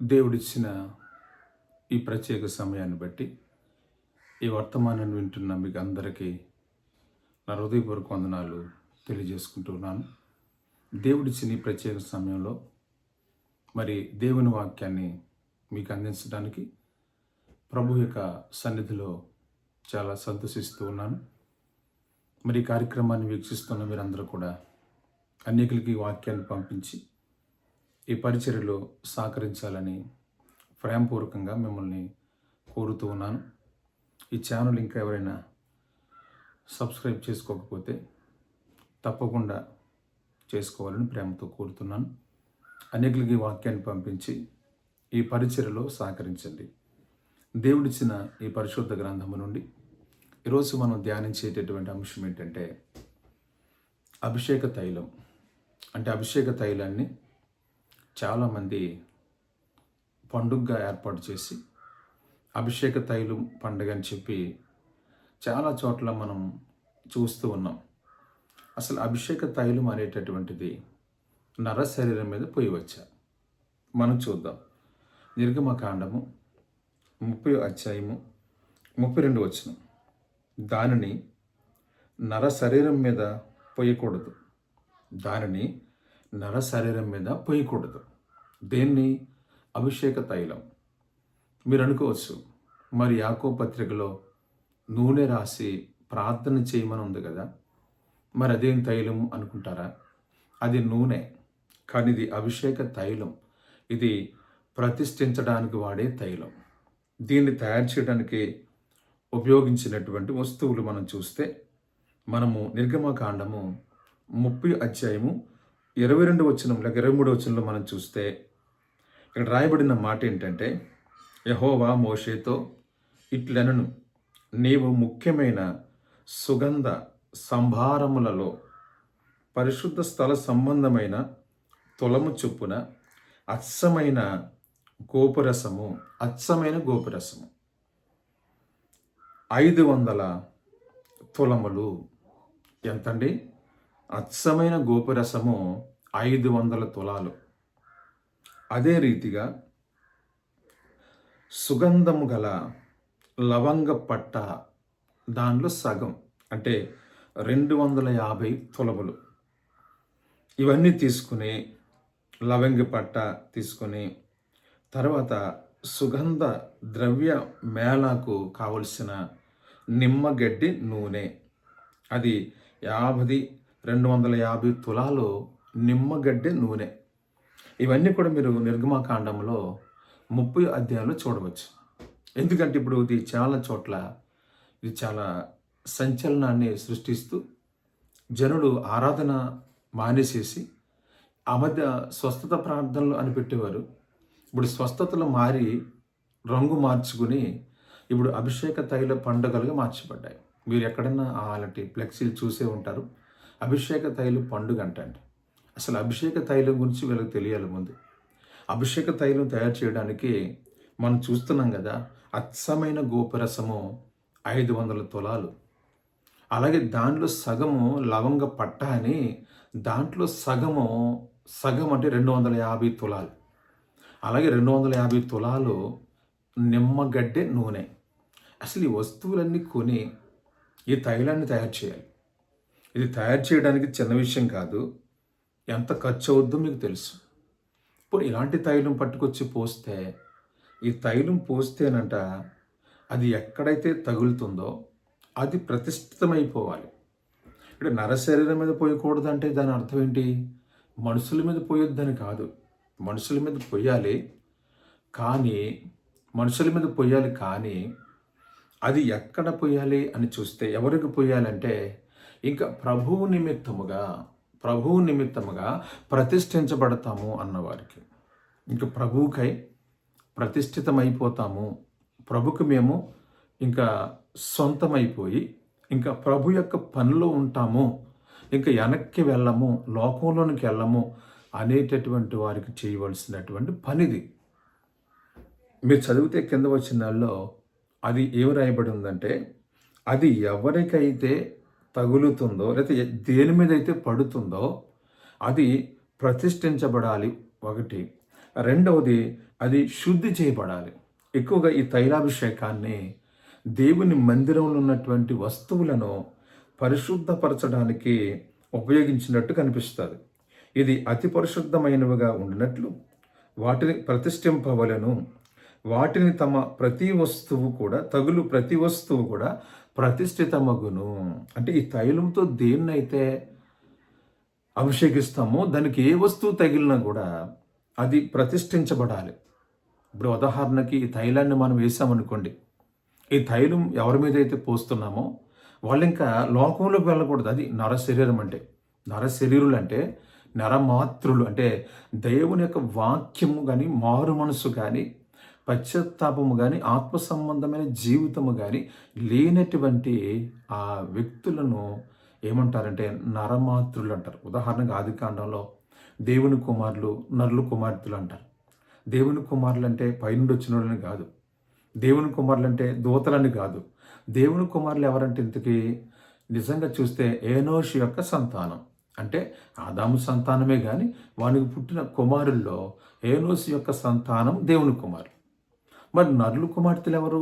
దేవుడిచ్చిన ఈ ప్రత్యేక సమయాన్ని బట్టి ఈ వర్తమానాన్ని వింటున్న మీకు అందరికీ నా హృదయపూర్వక వందనాలు తెలియజేసుకుంటున్నాను. దేవుడిచ్చిన ఈ ప్రత్యేక సమయంలో మరి దేవుని వాక్యాన్ని మీకు అందించడానికి ప్రభు యొక్క సన్నిధిలో చాలా సంతోషిస్తూ ఉన్నాను. మరి ఈ కార్యక్రమాన్ని వీక్షిస్తున్న మీరందరూ కూడా అనేకులకి వాక్యాన్ని పంపించి ఈ పరిచర్యలో సహకరించాలని ప్రేమపూర్వకంగా మిమ్మల్ని కోరుతూ ఉన్నాను. ఈ ఛానల్ ఇంకా ఎవరైనా సబ్స్క్రైబ్ చేసుకోకపోతే తప్పకుండా చేసుకోవాలని ప్రేమతో కోరుతున్నాను. అనేకులకి వాక్యాన్ని పంపించి ఈ పరిచర్యలో సహకరించండి. దేవుడిచ్చిన ఈ పరిశుద్ధ గ్రంథము నుండి ఈరోజు మనం ధ్యానించేటటువంటి అంశం ఏంటంటే అభిషేక తైలం. అంటే అభిషేక తైలాన్ని చాలామంది పండుగగా ఏర్పాటు చేసి అభిషేక తైలం పండుగ అని చెప్పి చాలా చోట్ల మనం చూస్తూ ఉన్నాం. అసలు అభిషేక తైలం అనేటటువంటిది నర శరీరం మీద పోయవచ్చా? మనం చూద్దాం. నిర్గమకాండము 30 32 వచనం. దానిని నర శరీరం మీద పోయకూడదు. దానిని నర శరీరం మీద పోయకూడదు. దేన్ని? అభిషేక తైలం. మీరు అనుకోవచ్చు, మరి యాకోబు పత్రికలో నూనె రాసి ప్రార్థన చేయమని ఉంది కదా, మరి అదేం తైలం అనుకుంటారా? అది నూనె, కానీ ఇది అభిషేక తైలం. ఇది ప్రతిష్ఠించడానికి వాడే తైలం. దీన్ని తయారు చేయడానికి ఉపయోగించినటువంటి వస్తువులు మనం చూస్తే, మనము నిర్గమకాండము 30 వచనం లేక 23 వచనంలో మనం చూస్తే ఇక్కడ రాయబడిన మాట ఏంటంటే, యెహోవా మోషేతో ఇట్లనను, నీవు ముఖ్యమైన సుగంధ సంభారములలో పరిశుద్ధ స్థల సంబంధమైన తులము చొప్పున అచ్చమైన గోపురసము 500 తులములు. ఎంతండి? అచ్చమైన గోపురసము 500 తులాలు. అదే రీతిగా సుగంధము గల లవంగ పట్ట దానిలో సగం, అంటే 250 తులములు. ఇవన్నీ తీసుకుని లవంగ పట్ట తీసుకొని తర్వాత సుగంధ ద్రవ్య మేళకు కావలసిన నిమ్మగడ్డి నూనె, అది 250 తులాలు నిమ్మగడ్డె నూనె. ఇవన్నీ కూడా మీరు నిర్గమకాండంలో 30 అధ్యాయంలో చూడవచ్చు. ఎందుకంటే ఇప్పుడు ఇది చాలా చోట్ల ఇది చాలా సంచలనాన్ని సృష్టిస్తూ జనులు ఆరాధన మానేసేసి ఆ మధ్య స్వస్థత ప్రార్థనలు అని పెట్టేవారు. ఇప్పుడు స్వస్థతలు మారి రంగు మార్చుకుని ఇప్పుడు అభిషేక తైల పండుగలుగా మార్చబడ్డాయి. మీరు ఎక్కడన్నా అలాంటి ఫ్లెక్సీలు చూసే ఉంటారు. అభిషేక తైలం పండుగ అంటండి. అసలు అభిషేక తైలం గురించి వీళ్ళకి తెలియాలి ముందు. అభిషేక తైలం తయారు చేయడానికి మనం చూస్తున్నాం కదా, అచ్చమైన గోపురసము 500 తులాలు. అలాగే దాంట్లో సగము లవంగ పట్ట అని, దాంట్లో సగం అంటే 250 తులాలు. అలాగే 250 తులాలు నిమ్మగడ్డె నూనె. అసలు ఈ వస్తువులన్నీ కొని ఈ తైలాన్ని తయారు చేయాలి. ఇది తయారు చేయడానికి చిన్న విషయం కాదు. ఎంత ఖర్చు అవుద్దో మీకు తెలుసు. ఇప్పుడు ఇలాంటి తైలం పట్టుకొచ్చి పోస్తే, ఈ తైలం పోస్తేనంట అది ఎక్కడైతే తగులుతుందో అది ప్రతిష్ఠితమైపోవాలి. ఇక్కడ నరశరీరం మీద పోయకూడదంటే దాని అర్థం ఏంటి? మనుషుల మీద పోయొద్దని కాదు. మనుషుల మీద పొయ్యాలి, కానీ అది ఎక్కడ పొయ్యాలి అని చూస్తే ఎవరికి పొయ్యాలంటే ఇంకా ప్రభువు నిమిత్తముగా ప్రతిష్ఠించబడతాము అన్నవారికి, ఇంకా ప్రభువుకై ప్రతిష్ఠితమైపోతాము. ప్రభుకు మేము ఇంకా సొంతమైపోయి ఇంకా ప్రభు యొక్క పనిలో ఉంటాము, ఇంకా వెనక్కి వెళ్ళము, లోకంలోనికి వెళ్ళము అనేటటువంటి వారికి చేయవలసినటువంటి పనిది. మీరు చదివితే కింద వచనాల్లో అది ఏమి రాయబడి ఉందంటే, అది ఎవరికైతే తగులుతుందో లేకపోతే దేని మీద అయితే పడుతుందో అది ప్రతిష్ఠించబడాలి. ఒకటి. రెండవది, అది శుద్ధి చేయబడాలి. ఎక్కువగా ఈ తైలాభిషేకాన్ని దేవుని మందిరంలో ఉన్నటువంటి వస్తువులను పరిశుద్ధపరచడానికి ఉపయోగించినట్టు కనిపిస్తుంది. ఇది అతి పరిశుద్ధమైనవిగా ఉండినట్లు వాటిని ప్రతిష్ఠింపవలను. వాటిని ప్రతి వస్తువు కూడా ప్రతిష్ఠితమగును. అంటే ఈ తైలంతో దేన్నైతే అభిషేకిస్తామో దానికి ఏ వస్తువు తగిలినా కూడా అది ప్రతిష్ఠించబడాలి. ఇప్పుడు ఉదాహరణకి ఈ తైలాన్ని మనం వేసామనుకోండి, ఈ తైలం ఎవరి మీద అయితే పోస్తున్నామో వాళ్ళు ఇంకా లోకంలోకి వెళ్ళకూడదు. అది నరశరీరం అంటే. నరశరీరులు అంటే నరమాతృలు అంటే దేవుని యొక్క వాక్యము కానీ, మారు మనసు కానీ, పశ్చాత్తాపము కానీ, ఆత్మ సంబంధమైన జీవితము కానీ లేనటువంటి ఆ వ్యక్తులను ఏమంటారంటే నరమాతృలు అంటారు. ఉదాహరణగా ఆదికాండంలో దేవుని కుమారులు నరులు కుమార్తెలు అంటారు. దేవుని కుమారులు అంటే పైనుండి వచ్చిన వాళ్ళని కాదు. దేవుని కుమారులు అంటే దూతలని కాదు. దేవుని కుమారులు ఎవరంటే ఇంతకీ నిజంగా చూస్తే ఏనోషు యొక్క సంతానం. అంటే ఆదాము సంతానమే కానీ వానికి పుట్టిన కుమారుల్లో ఏనోషు యొక్క సంతానం దేవుని కుమారులు. మరి నరులు కుమార్తెలు ఎవరు?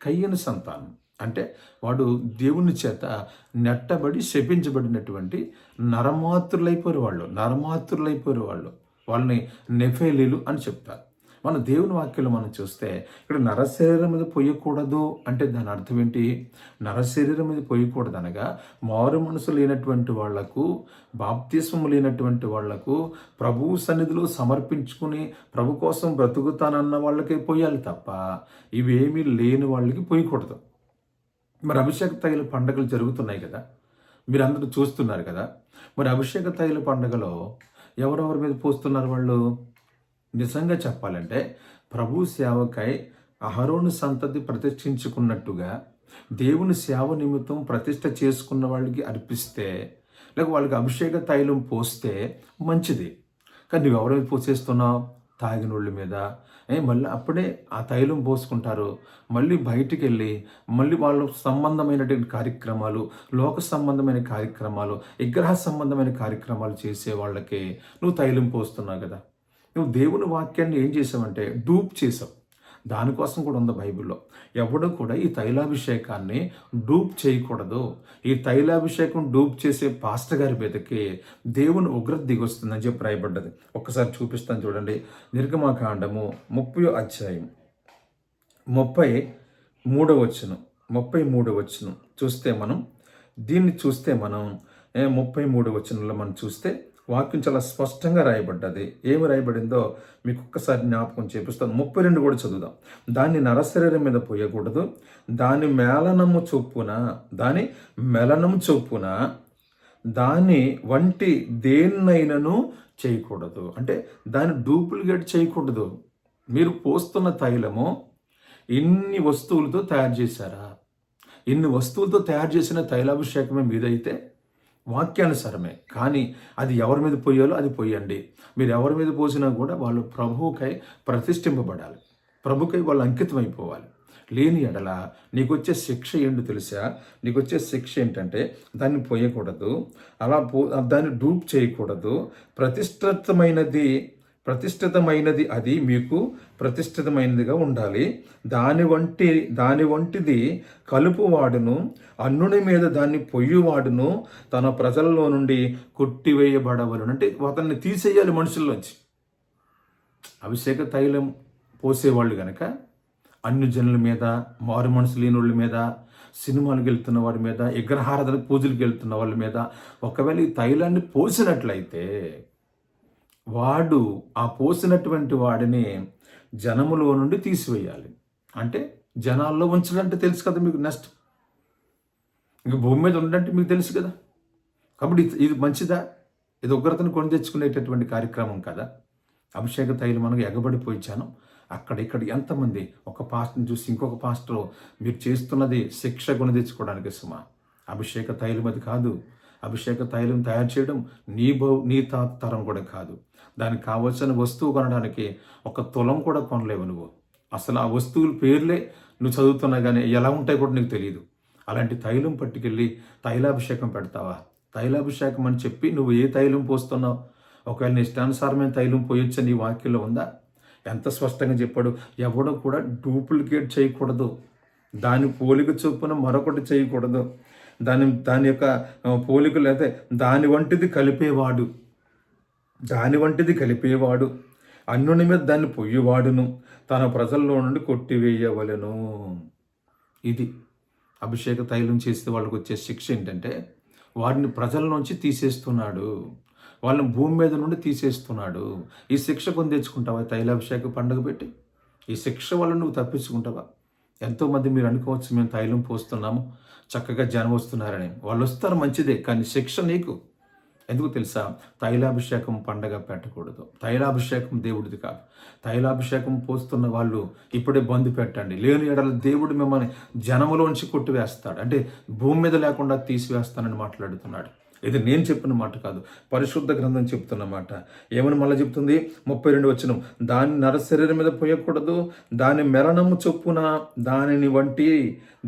కయ్యని సంతానం. అంటే వాడు దేవుని చేత నెట్టబడి శపించబడినటువంటి నరమాతృలైపోయారు వాళ్ళు. వాళ్ళని నెఫేలీలు అని చెప్తారు. మన దేవుని వాక్యంలో మనం చూస్తే ఇక్కడ నరశరీరం మీద పొయ్యకూడదు అంటే దాని అర్థం ఏంటి? నరశరీరం మీద పొయ్యకూడదు అనగా మారు మనసు లేనటువంటి వాళ్లకు, బాప్తిస్మము లేనటువంటి వాళ్లకు, ప్రభువు సన్నిధిలో సమర్పించుకుని ప్రభు కోసం బ్రతుకుతానన్న వాళ్ళకే పొయ్యాలి తప్ప ఇవేమీ లేని వాళ్ళకి పొయ్యకూడదు. మరి అభిషేక తైల పండుగలు జరుగుతున్నాయి కదా, మీరు అందరూ చూస్తున్నారు కదా. మరి అభిషేక తైల పండుగలో ఎవరెవరి మీద పోస్తున్నారు వాళ్ళు? నిజంగా చెప్పాలంటే ప్రభు సేవకై అహరోను సంతతి ప్రతిష్ఠించుకున్నట్టుగా దేవుని సేవ నిమిత్తం ప్రతిష్ఠ చేసుకున్న వాళ్ళకి అర్పిస్తే, లేక వాళ్ళకి అభిషేక తైలం పోస్తే మంచిది. కానీ నువ్వు ఎవరైతే పోసేస్తున్నావు? తాగినోళ్ళ మీద. మళ్ళీ అప్పుడే ఆ తైలం పోసుకుంటారు. మళ్ళీ బయటికి వెళ్ళి మళ్ళీ వాళ్ళ సంబంధమైనటువంటి కార్యక్రమాలు, లోక సంబంధమైన కార్యక్రమాలు, విగ్రహ సంబంధమైన కార్యక్రమాలు చేసే వాళ్ళకి నువ్వు తైలం పోస్తున్నావు కదా. నువ్వు దేవుని వాక్యాన్ని ఏం చేసావంటే డూప్ చేసావు. దానికోసం కూడా ఉంది బైబిల్లో. ఎవడు కూడా ఈ తైలాభిషేకాన్ని డూప్ చేయకూడదు. ఈ తైలాభిషేకం డూప్ చేసే పాస్టర్ గారి మీదకి దేవుని ఉగ్రత దిగొస్తుందని చెప్పి రాయబడ్డది. ఒక్కసారి చూపిస్తాను చూడండి. నిర్గమకాండము 30వ అధ్యాయం 33వ వచనం చూస్తే మనం 33వ వచనంలో మనం చూస్తే వాక్యం చాలా స్పష్టంగా రాయబడ్డది. ఏమి రాయబడిందో మీకు ఒక్కసారి జ్ఞాపకం చేపిస్తాను. 32 కూడా చదువుదాం. దాన్ని నరశరీరం మీద పోయకూడదు, దాని మెలనము చొప్పున దాని వంటి దేన్నైనను చేయకూడదు. అంటే దాన్ని డూప్లికేట్ చేయకూడదు. మీరు పోస్తున్న తైలము ఇన్ని వస్తువులతో తయారు చేశారా? ఇన్ని వస్తువులతో తయారు చేసిన తైలాభిషేకమే మీదైతే వాక్యానుసారమే. కానీ అది ఎవరి మీద పోయాలో అది పోయండి. మీరు ఎవరి మీద పోసినా కూడా వాళ్ళు ప్రభువుకై ప్రతిష్ఠింపబడాలి. ప్రభుకై వాళ్ళు అంకితం అయిపోవాలి. లేని ఎడల నీకు వచ్చే శిక్ష ఏంటో తెలుసా? నీకు వచ్చే శిక్ష ఏంటంటే దాన్ని పోయకూడదు, దాన్ని డూప్ చేయకూడదు. ప్రతిష్ఠితమైనది అది మీకు ప్రతిష్ఠితమైనదిగా ఉండాలి. దాని వంటిది కలుపువాడును, అన్నుని మీద దాన్ని పొయ్యువాడును తన ప్రజలలో నుండి కొట్టివేయబడవలను. అంటే అతన్ని తీసేయాలి మనుషుల్లోంచి. అభిషేక తైలం పోసేవాళ్ళు కనుక అన్ని జనుల మీద, మారు మనసు లేని వాళ్ళ మీద, సినిమాలకు వెళ్తున్న వాడి మీద, విగ్రహారాధన పూజలకు వెళ్తున్న వాళ్ళ మీద ఒకవేళ ఈ తైలాన్ని పోసినట్లయితే వాడు ఆ పోసినటువంటి వాడిని జనములో నుండి తీసివేయాలి. అంటే జనాల్లో ఉంచాలంటే తెలుసు కదా మీకు. నెక్స్ట్ ఇంక భూమి మీద ఉండంటే మీకు తెలుసు కదా. కాబట్టి ఇది మంచిదా? ఇది ఉగ్రతను కొని తెచ్చుకునేటటువంటి కార్యక్రమం కదా. అభిషేక తైలం మనకు ఎగబడిపోయించాను. ఇక్కడ ఎంతమంది ఒక పాస్టర్ని చూసి ఇంకొక పాస్టర్ మీరు చేస్తున్నది శిక్ష కొని తెచ్చుకోవడానికి సుమా. అభిషేక తైలం అది కాదు. అభిషేక తైలం తయారు చేయడం నీ తరం కూడా కాదు. దానికి కావలసిన వస్తువు కొనడానికి 1 తులం కూడా కొనలేవు నువ్వు. అసలు ఆ వస్తువుల పేర్లే నువ్వు చదువుతున్నా కానీ ఎలా ఉంటాయి కూడా నీకు తెలియదు. అలాంటి తైలం పట్టుకెళ్ళి తైలాభిషేకం పెడతావా? తైలాభిషేకం అని చెప్పి నువ్వు ఏ తైలం పోస్తున్నావు? ఒకవేళ నీ ఇష్టానుసారమైన తైలం పోయొచ్చని నీ వాక్యంలో ఉందా? ఎంత స్పష్టంగా చెప్పాడు, ఎవడో కూడా డూప్లికేట్ చేయకూడదు, దాని పోలిక చొప్పున మరొకటి చేయకూడదు, దాని యొక్క పోలికలు అయితే దాని వంటిది కలిపేవాడు అన్యుని మీద దాన్ని పొయ్యివాడును తన ప్రజల్లో నుండి కొట్టివేయవలెను. ఇది అభిషేక తైలం చేస్తే వాళ్ళకి వచ్చే శిక్ష ఏంటంటే, వారిని ప్రజల నుంచి తీసేస్తున్నాడు, వాళ్ళని భూమి మీద నుండి తీసేస్తున్నాడు. ఈ శిక్ష కొని తెచ్చుకుంటావా తైలాభిషేక పండుగ పెట్టి? ఈ శిక్ష వల్ల నువ్వు తప్పించుకుంటావా? ఎంతోమంది మీరు అనుకోవచ్చు, మేము తైలం పోస్తున్నాము, చక్కగా జనం వస్తున్నారని. వాళ్ళు వస్తారు, మంచిదే, కానీ శిక్ష నీకు. ఎందుకు తెలుసా? తైలాభిషేకం పండగ పెట్టకూడదు. తైలాభిషేకం దేవుడిది కాదు. తైలాభిషేకం పోస్తున్న వాళ్ళు ఇప్పుడే బంద్ పెట్టండి, లేని ఎడల దేవుడు మిమ్మల్ని జనములోంచి కొట్టివేస్తాడు, అంటే భూమి మీద లేకుండా తీసివేస్తానని మాట్లాడుతున్నాడు. ఇది నేను చెప్పిన మాట కాదు, పరిశుద్ధ గ్రంథం చెప్తున్న మాట. ఏమని మళ్ళీ చెప్తుంది? 32 వచనం, దాని నరశరీరం మీద పోయకూడదు, దాని మెరణము చొప్పున దానిని వంటి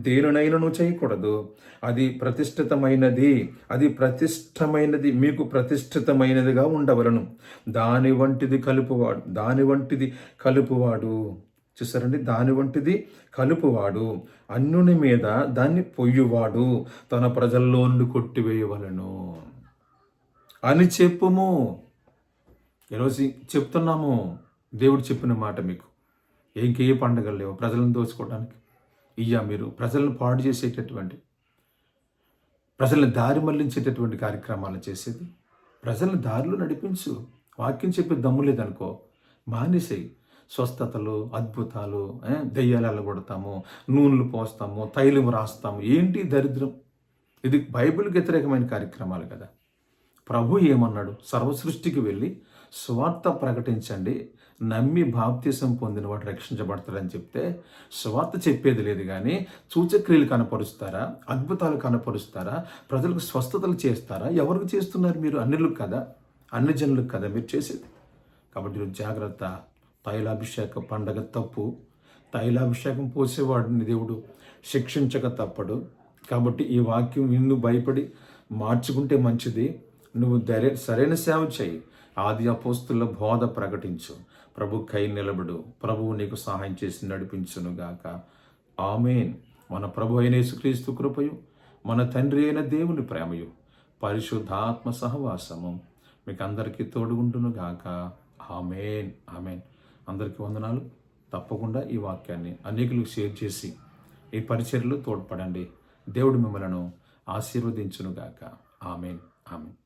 దేనినైనను చేయకూడదు, అది ప్రతిష్ఠమైనది మీకు ప్రతిష్ఠితమైనదిగా ఉండవలను. దాని వంటిది కలుపువాడు చూసారండి, దాని వంటిది కలుపువాడు అన్యుని మీద దాన్ని పొయ్యువాడు తన ప్రజల్లో నుండి కొట్టివేయవలను అని చెప్పుము. ఈరోజు చెప్తున్నాము, దేవుడు చెప్పిన మాట మీకు. ఇంకే పండుగలు లేవు ప్రజలను దోచుకోవడానికి. మీరు ప్రజలను పాడు చేసేటటువంటి, ప్రజలను దారి మళ్లించేటటువంటి కార్యక్రమాలు చేసేది. ప్రజలను దారిలో నడిపించు. వాక్యం చెప్పే దమ్ము లేదనుకో, మానేసేయి. స్వస్థతలు, అద్భుతాలు, దెయ్యాలు వెళ్ళగొడతాము, నూనెలు పోస్తాము, తైలం రాస్తాము, ఏంటి దరిద్రం? ఇది బైబిల్కి వ్యతిరేకమైన కార్యక్రమాలు కదా. ప్రభు ఏమన్నాడు? సర్వసృష్టికి వెళ్ళి స్వార్థ ప్రకటించండి, నమ్మి బాప్తిసం పొందిన వాడు రక్షించబడతాడని చెప్తే, స్వార్థ చెప్పేది లేదు. కానీ సూచక్రియలు కనపరుస్తారా? అద్భుతాలు కనపరుస్తారా? ప్రజలకు స్వస్థతలు చేస్తారా? ఎవరికి చేస్తున్నారు మీరు? అన్యులకు కదా, అన్ని జనులకు కదా మీరు చేసేది. కాబట్టి జాగ్రత్త. తైలాభిషేక పండగ తప్పు. తైలాభిషేకం పోసేవాడిని దేవుడు శిక్షించక తప్పడు. కాబట్టి ఈ వాక్యం నిన్ను భయపడి మార్చుకుంటే మంచిది. నువ్వు సరైన సేవ చేయి. ఆది అపోస్తుల బోధ ప్రకటించు. ప్రభు కై నిలబడు. ప్రభువు నీకు సహాయం చేసి నడిపించునుగాక. ఆమేన్. మన ప్రభు అయిన యేసుక్రీస్తు కృపయు, మన తండ్రి అయిన దేవుని ప్రేమయు, పరిశుద్ధాత్మ సహవాసము మీకు అందరికీ తోడుగుంటునుగాక. ఆమేన్. ఆమేన్. అందరికీ వందనాలు. తప్పకుండా ఈ వాక్యాన్ని అనేకులకు షేర్ చేసి ఈ పరిచర్యలో తోడ్పడండి. దేవుడు మిమ్మలను ఆశీర్వదించునుగాక. ఆమేన్. ఆమేన్.